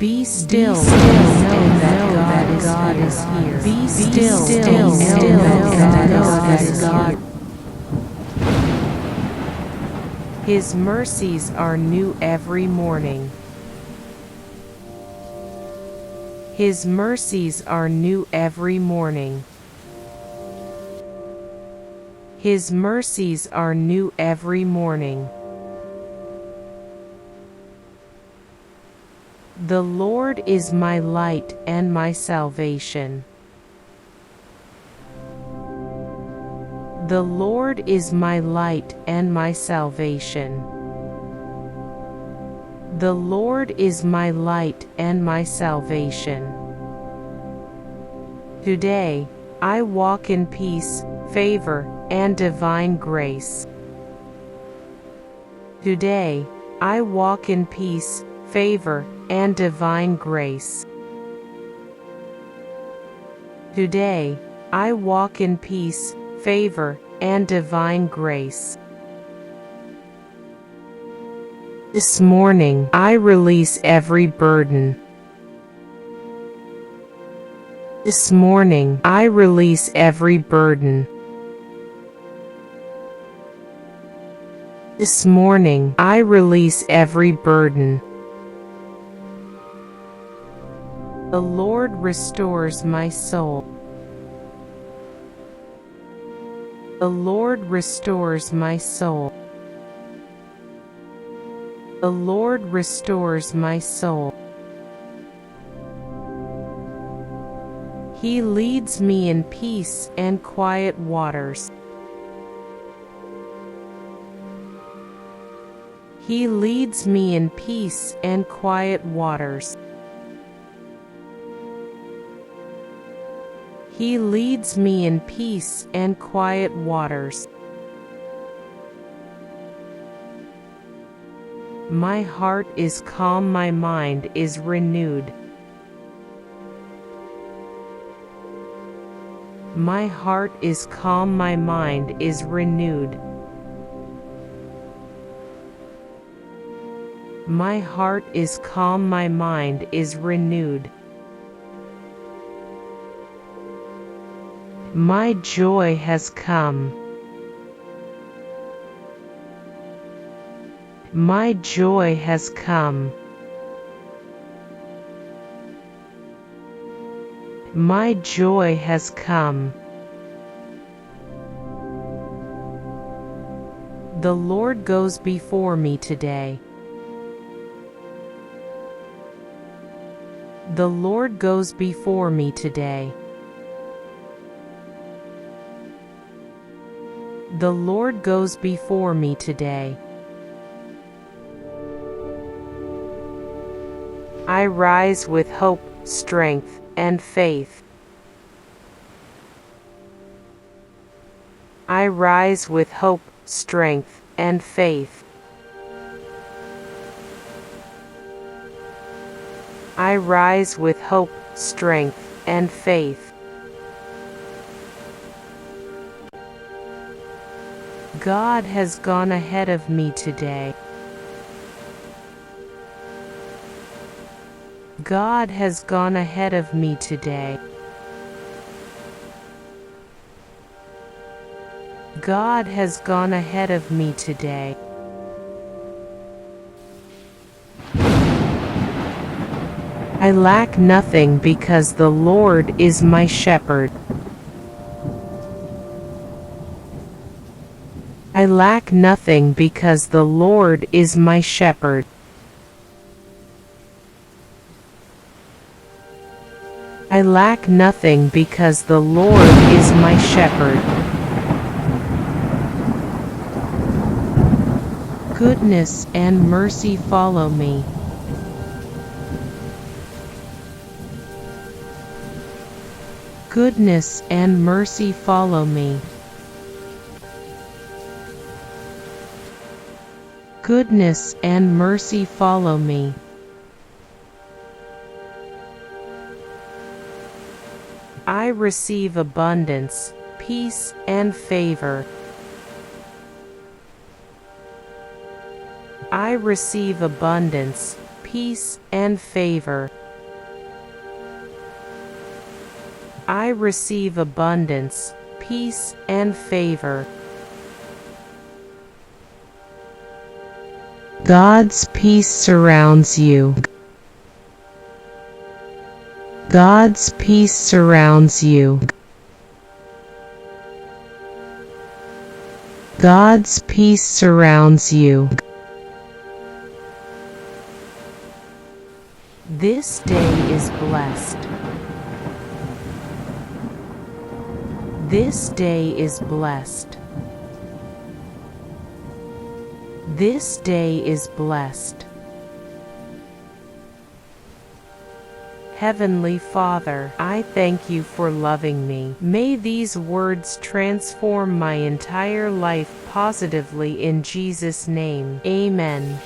Be still and know that God is here. Be still and know that God is here. His mercies are new every morning. His mercies are new every morning. His mercies are new every morning. The Lord is my light and my salvation. The Lord is my light and my salvation. The Lord is my light and my salvation. Today, I walk in peace, favor, and divine grace. Today, I walk in peace, favor, and divine grace. Today, I walk in peace, favor, and divine grace. This morning, I release every burden. This morning, I release every burden. This morning, I release every burden. The Lord restores my soul. The Lord restores my soul. The Lord restores my soul. He leads me in peace and quiet waters. He leads me in peace and quiet waters. He leads me in peace and quiet waters. My heart is calm, my mind is renewed. My heart is calm, my mind is renewed. My heart is calm, my mind is renewed. My joy has come. My joy has come. My joy has come. The Lord goes before me today. The Lord goes before me today. The Lord goes before me today. I rise with hope, strength, and faith. I rise with hope, strength, and faith. I rise with hope, strength, and faith. God has gone ahead of me today. God has gone ahead of me today. God has gone ahead of me today. I lack nothing because the Lord is my shepherd. I lack nothing because the Lord is my shepherd. I lack nothing because the Lord is my shepherd. Goodness and mercy follow me. Goodness and mercy follow me. Goodness and mercy follow me. I receive abundance, peace, and favor. I receive abundance, peace, and favor. I receive abundance, peace, and favor. God's peace surrounds you. God's peace surrounds you. God's peace surrounds you. This day is blessed. This day is blessed. This day is blessed. Heavenly Father, I thank you for loving me. May these words transform my entire life positively in Jesus' name. Amen.